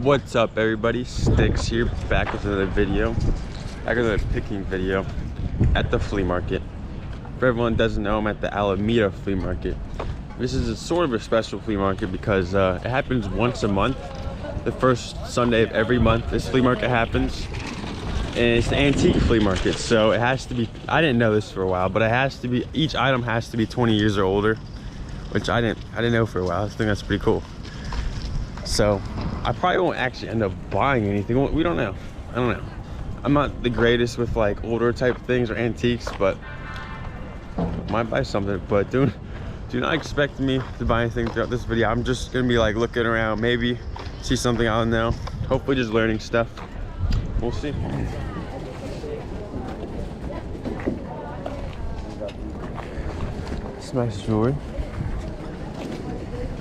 What's up, everybody? Stixx here, back with another video, back with another picking video at the flea market. For everyone who doesn't know, I'm at the Alameda flea market. This is a sort of a special flea market because it happens once a month. The first Sunday of every month, this flea market happens. And it's the antique flea market, so it has to be, I didn't know this for a while, but it has to be, each item has to be 20 years or older, which I didn't know for a while. I think that's pretty cool. So I probably won't actually end up buying anything. We don't know. I don't know. I'm not the greatest with like older type things or antiques, but might buy something. But do not expect me to buy anything throughout this video. I'm just gonna be like looking around, maybe see something I don't know. Hopefully just learning stuff. We'll see. It's nice jewelry.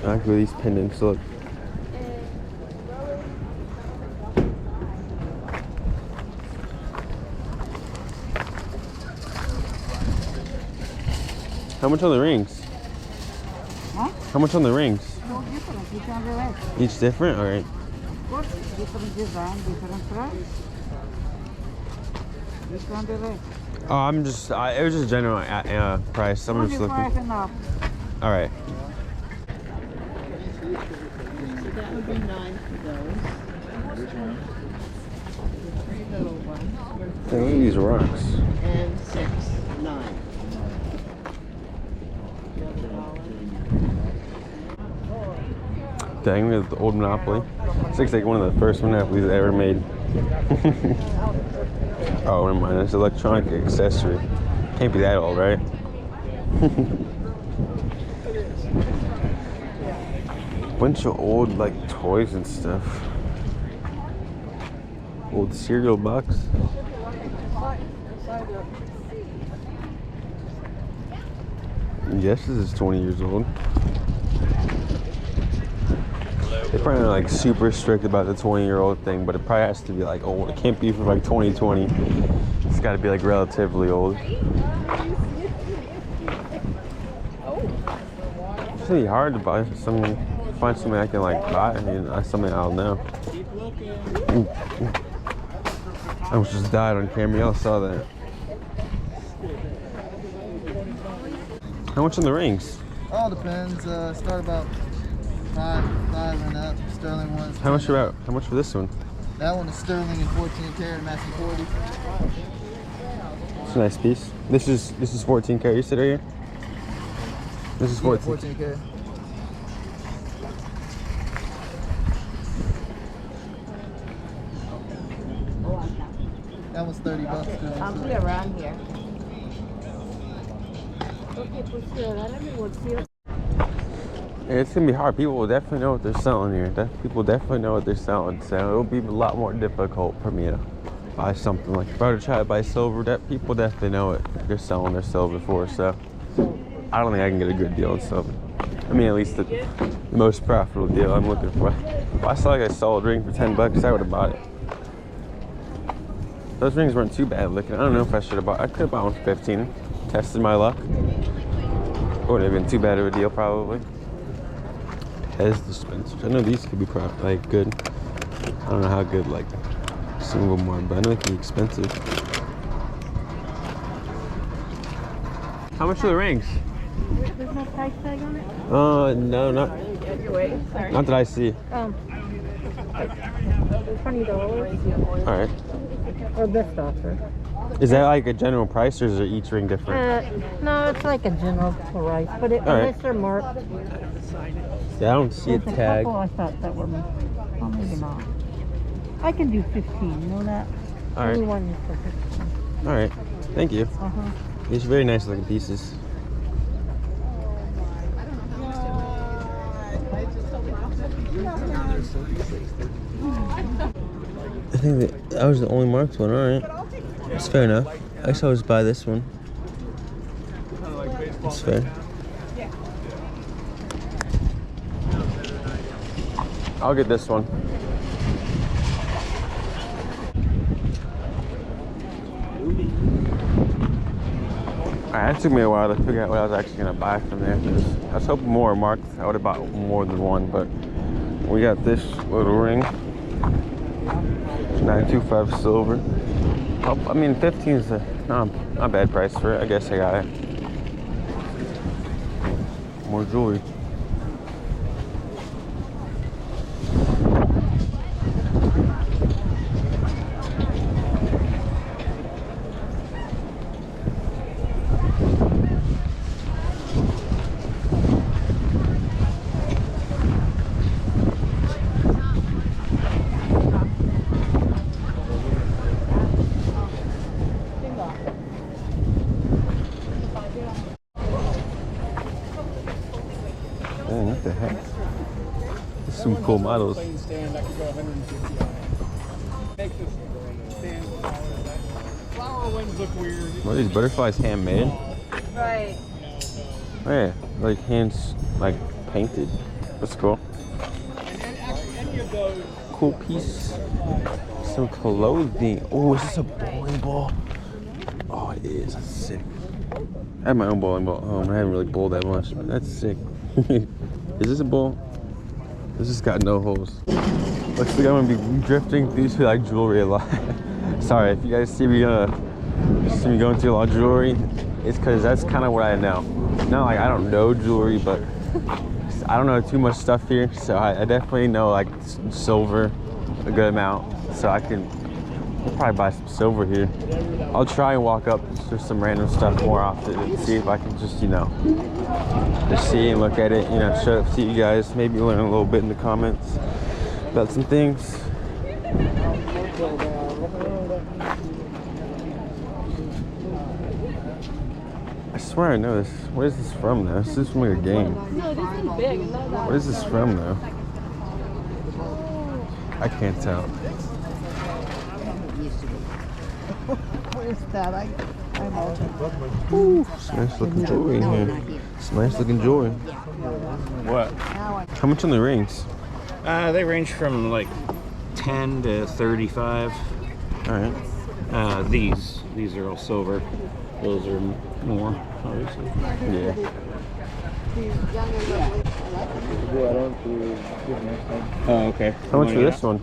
I like these pendants look. How much on the rings? Huh? How much on the rings? No different, each on the right. Each different? All right. Of course, different design, different price. Each on the right. Oh, I'm just, it was just general price. I'm just looking. 25 and up. All right. That would be 9 for those. Which one? The 3 little ones. Look at these rocks. And 6, 9. Dang, look at the old Monopoly. This looks like one of the first Monopolies ever made. Oh, never mind. It's an electronic accessory. Can't be that old, right? Bunch of old like toys and stuff. Old cereal box. Yes, this is 20 years old. They're probably not like super strict about the 20-year-old thing, but it probably has to be like old. It can't be from like 2020. It's got to be like relatively old. It's really hard to buy something, find something I can like buy. I mean, that's something I'll know. I almost just died on camera. Y'all saw that. How much on the rings? All depends. Start about five and up. Sterling ones. How much for this one? That one is sterling and 14 karat, matching 40. It's a nice piece. This is 14 karat. You sit right here. This is 14. 14 karat. That one's 30 bucks. I'll be around here. It's gonna be hard. People will definitely know what they're selling here. People definitely know what they're selling, so it'll be a lot more difficult for me to buy something like. If I were to try to buy silver, that people definitely know what they're selling their silver for. So I don't think I can get a good deal on silver. I mean, at least the most profitable deal I'm looking for. If I saw like a solid ring for 10 bucks, I would have bought it. Those rings weren't too bad looking. I don't know if I should have bought. I could have bought one for 15. Tested my luck. Wouldn't have been too bad of a deal, probably. Pez dispensers. I know these could be like good. I don't know how good like some of them are, but I know they can be expensive. How much are the rings? There's no price tag on it? No, not that I see. $20. All right. Or best offer. Is that like a general price, or is each ring different? No, it's like a general price, but unless they're marked. Yeah, I don't see a There's tag. couple I thought that were, well, maybe not. I can do 15, you know that? All right. Only one is for 15. All right. Thank you. Uh-huh. These are very nice looking pieces. I think that was the only marked one. All right. That's fair enough. I guess I'll just buy this one. That's fair. I'll get this one. Alright, it took me a while to figure out what I was actually going to buy from there. I was hoping more marked. I would have bought more than one, but we got this little ring. 925 silver. I mean, 15 is a not bad price for it. I guess I got it. More jewelry. Dang, what the heck? There's some cool models. What are these butterflies handmade? Right. Oh yeah, like hands like painted. That's cool. Cool piece. Some clothing. Oh, is this a bowling ball? Oh, it is. That's sick. I have my own bowling ball at home. I haven't really bowled that much, but that's sick. Is this a bowl? This has got no holes. Looks like I'm gonna be drifting through like jewelry a lot. Sorry if you guys see me going through a lot of jewelry. It's because that's kind of what I know. Not like I don't know jewelry, but I don't know too much stuff here. So I definitely know like silver a good amount. So I'll probably buy some silver here. I'll try and walk up to some random stuff more often and see if I can just, just see and look at it, show it to you guys. Maybe learn a little bit in the comments about some things. I swear I know this. What is this from though? This is from like a game. No, this is big. What is this from though? I can't tell. What is that? I'm Ooh, it's nice looking jewelry in here. It's nice looking jewelry. What? How much on the rings? They range from like 10 to 35. All right. These are all silver. Those are more, obviously. Yeah. Oh, okay. How much for this one?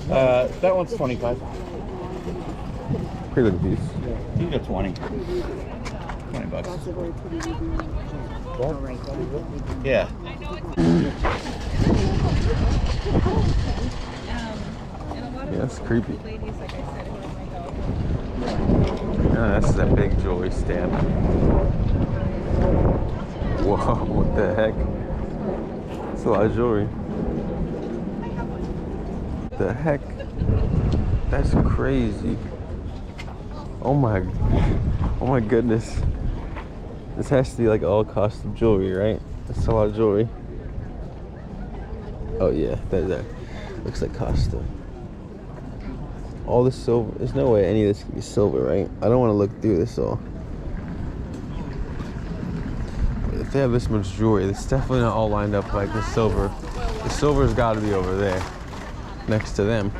That one's 25. Pretty good piece. You got 20. 20 bucks. Yeah. Yeah, that's creepy. Oh, that's that big jewelry stand. Whoa, what the heck? That's a lot of jewelry. What the heck? That's crazy. Oh my goodness. This has to be like all custom jewelry, right? That's a lot of jewelry. Oh yeah, that looks like custom. All the silver. There's no way any of this can be silver, right? I don't want to look through this all. If they have this much jewelry, it's definitely not all lined up like the silver. The silver's got to be over there, next to them.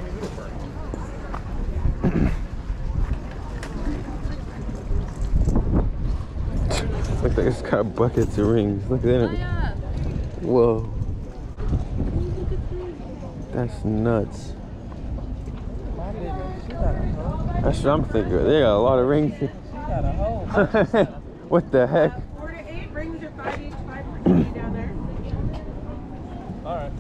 Look like it's got buckets of rings. Look at that. Whoa. That's nuts. That's what I'm thinking. They got a lot of rings. What the heck? 4 to 8 rings are 5 each, 5 for 20 down there. Alright.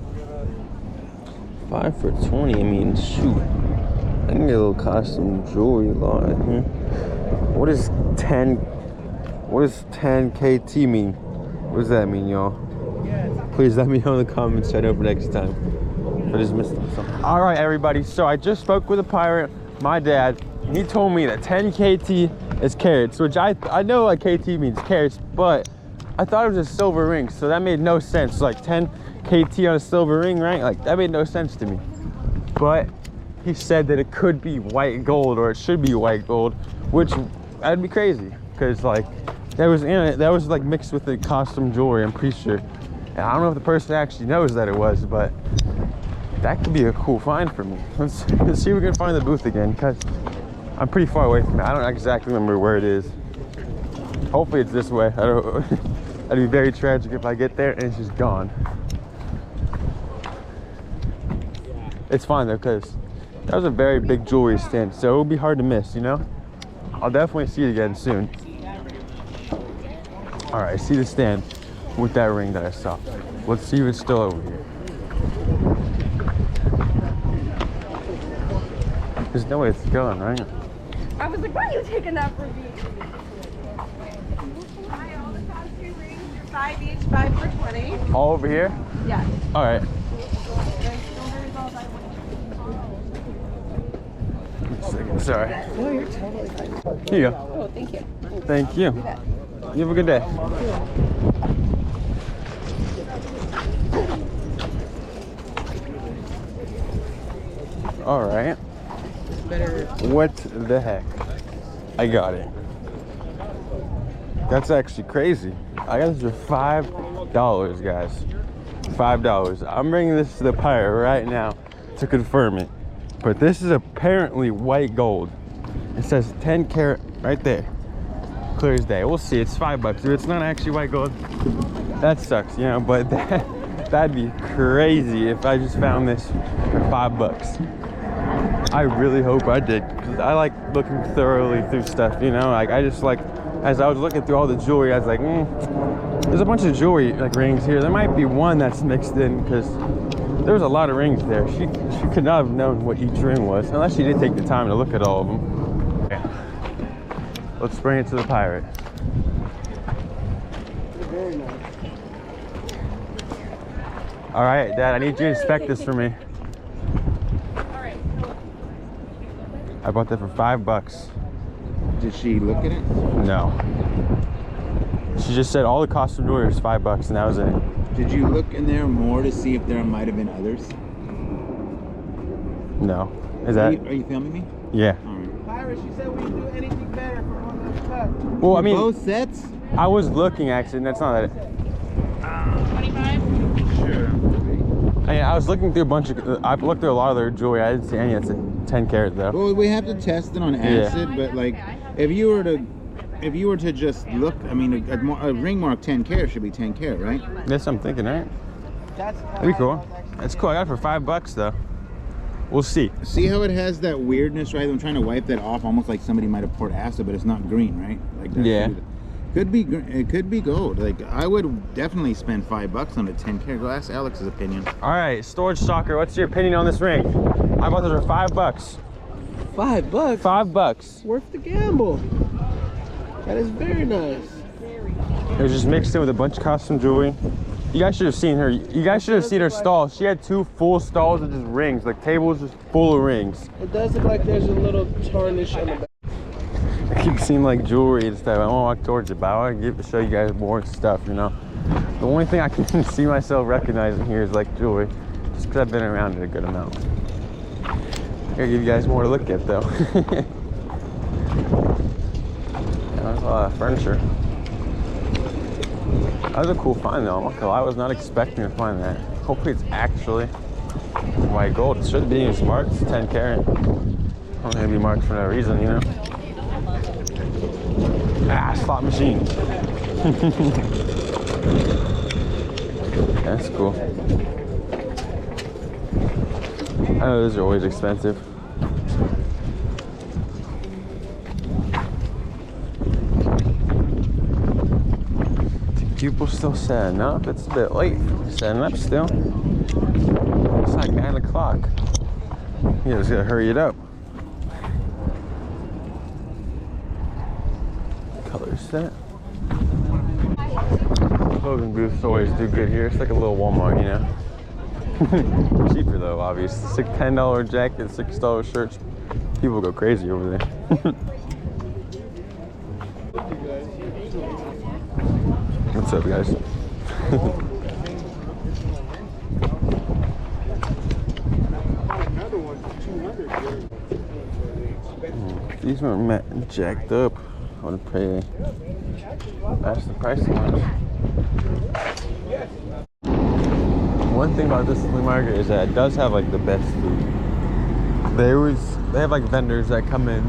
5 for 20. I mean, shoot. I can get a little costume jewelry line here. What is 10? What does 10 KT mean? What does that mean, y'all? Please let me know in the comments so I know for next time. I just missed something. All right, everybody. So I just spoke with a pirate, my dad, and he told me that 10 KT is carats, which I know like KT means carats, but I thought it was a silver ring, so that made no sense. Like 10 KT on a silver ring, right? Like that made no sense to me. But he said that it could be white gold, or it should be white gold, which that'd be crazy, because like that was like mixed with the costume jewelry, I'm pretty sure. And I don't know if the person actually knows that it was, but that could be a cool find for me. Let's see if we can find the booth again, because I'm pretty far away from it. I don't exactly remember where it is. Hopefully it's this way. That'd be very tragic if I get there and it's just gone. It's fine though, because That was a very big jewelry stand, so it would be hard to miss, you know? I'll definitely see it again soon. All right, I see the stand with that ring that I saw. Let's see if it's still over here. There's no way it's going, right? I was like, why are you taking that from me? 5 each, 5 for 20. All over here? Yes. All right. Sorry. No, you're totally fine. Here you go. Oh, thank you. Thank you. You have a good day. All right. What the heck? I got it. That's actually crazy. I got this for $5, guys. $5. I'm bringing this to the pirate right now to confirm it. But this is apparently white gold. It says 10 karat right there. Clear as day. We'll see. It's $5. If it's not actually white gold, that sucks, you know. But that'd be crazy if I just found this for $5. I really hope I did, because I like looking thoroughly through stuff, you know. Like I just like, as I was looking through all the jewelry, I was like, there's a bunch of jewelry like rings here. There might be one that's mixed in, because there was a lot of rings there. She could not have known what each ring was, unless she did take the time to look at all of them. Okay. Let's bring it to the pirate. Very nice. All right, Dad, I need you to inspect this for me. I bought that for $5. Did she look at it? No. She just said all the costume jewelry was $5 and that was it. Did you look in there more to see if there might have been others? No. Is that? Are you filming me? Yeah. All right. Pirate, she said we can do anything better for one of those cuts. Well, I mean, Both sets? I was looking actually, and that's not that. 25? Sure. I was looking through a bunch of. I looked through a lot of their jewelry. I didn't see any that's a 10 karat though. Well, we have to test it on acid, but like, if you were to just look, I mean, a ring mark 10 karat should be 10 karat, right? That's what I'm thinking, right? That's That'd be cool. That's cool. I got it for $5 though. We'll see. See how it has that weirdness, right? I'm trying to wipe that off, almost like somebody might have poured acid, but it's not green, right? Like that. Yeah. It could be gold. Like I would definitely spend $5 on a 10 karat. Go ask Alex's opinion. All right, Storage Stalker, what's your opinion on this ring? I bought this for $5. $5? $5. Worth the gamble. That is very nice. It was just mixed in with a bunch of costume jewelry. You guys should have seen her. You guys should have seen her stall. She had 2 full stalls of just rings, like tables just full of rings. It does look like there's a little tarnish on the back. I keep seeing like jewelry and stuff. I want to walk towards it, but I want to show you guys more stuff, you know. The only thing I can see myself recognizing here is like jewelry, just because I've been around it a good amount. I'm gonna give you guys more to look at though. Yeah, there's a lot of furniture. That was a cool find though. I'm not gonna lie, I was not expecting to find that. Hopefully it's actually white gold. It should be. It's marked. It's 10 karat. It's gonna be marked for no reason, you know. Ah, slot machine. That's cool. I know those are always expensive. People still setting up. It's a bit late. Setting up still. It's like 9 o'clock. You just gotta hurry it up. Color set. Clothing booths always do good here. It's like a little Walmart, you know. Cheaper though, obviously. It's like $10 jacket, $6 shirts. People go crazy over there. What's up, guys? These weren't jacked up. I would pay. That's the price one. One thing about this flea market is that it does have like the best food. They have like vendors that come in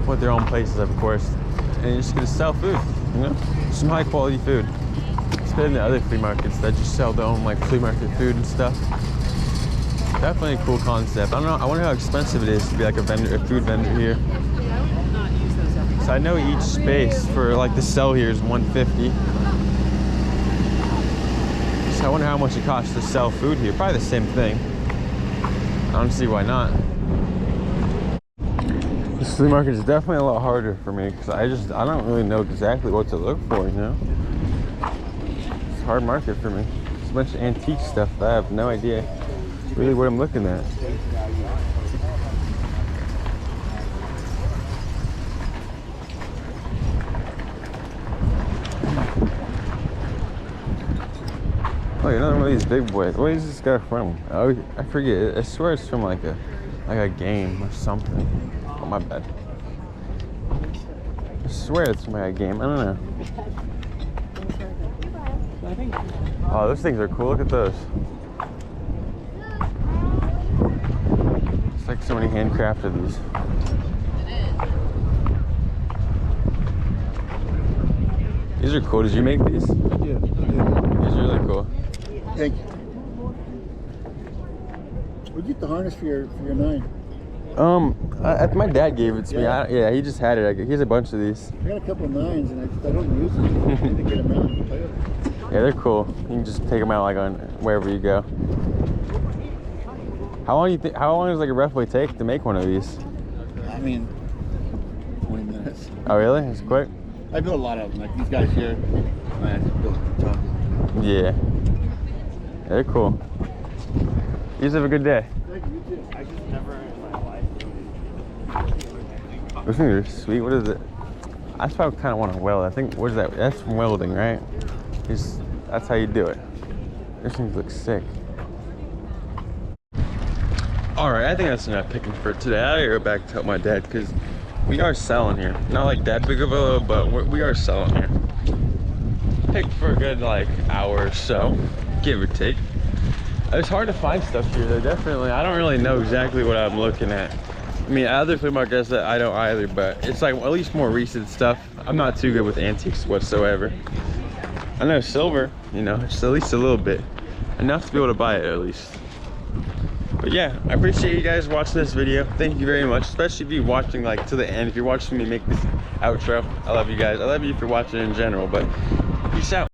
with their own places, of course, and you're just gonna sell food, you know, some high quality food. It's better than other flea markets that just sell their own like flea market food and stuff. Definitely a cool concept. I don't know. I wonder how expensive it is to be like a vendor, a food vendor here. So I know each space for like the sell here is $150. So I wonder how much it costs to sell food here. Probably the same thing. I don't see why not. This flea market is definitely a lot harder for me because I don't really know exactly what to look for, you know? It's a hard market for me. It's a bunch of antique stuff that I have no idea really what I'm looking at. Look, another one of these big boys. What is this guy from? Oh, I forget. I swear it's from like a game or something. Oh, my bad. I swear it's from like a game. I don't know. Oh, those things are cool. Look at those. It's like somebody handcrafted these. These are cool. Did you make these? Yeah. These are really cool. Thank you. Where'd you get the harness for your 9? My dad gave it to me. Yeah, he just had it. He has a bunch of these. I got a couple of 9s and I don't use them. I need to get them out and play with them. Yeah, they're cool. You can just take them out like on wherever you go. How long does like it roughly take to make one of these? I mean, 20 minutes. Oh really? It's quick? I build a lot of them. Like these guys here, I have to build a ton. Yeah. They're cool. You guys have a good day. Thank you, you too. I just never in my life. Those things are sweet. What is it? That's why I kind of want to weld. I think, what is that? That's from welding, right? That's how you do it. Those things look sick. Alright, I think that's enough picking for today. I gotta go back to help my dad because we are selling here. Not like that big of a load, but we are selling here. Picked for a good like hour or so, give or take. It's hard to find stuff here though, definitely. I don't really know exactly what I'm looking at. I mean, other flea markets that I don't either, but it's like at least more recent stuff. I'm not too good with antiques whatsoever. I know silver, you know, just at least a little bit. Enough to be able to buy it at least. But yeah, I appreciate you guys watching this video. Thank you very much, especially if you're watching like to the end. If you're watching me make this outro, I love you guys. I love you for watching in general, but peace out.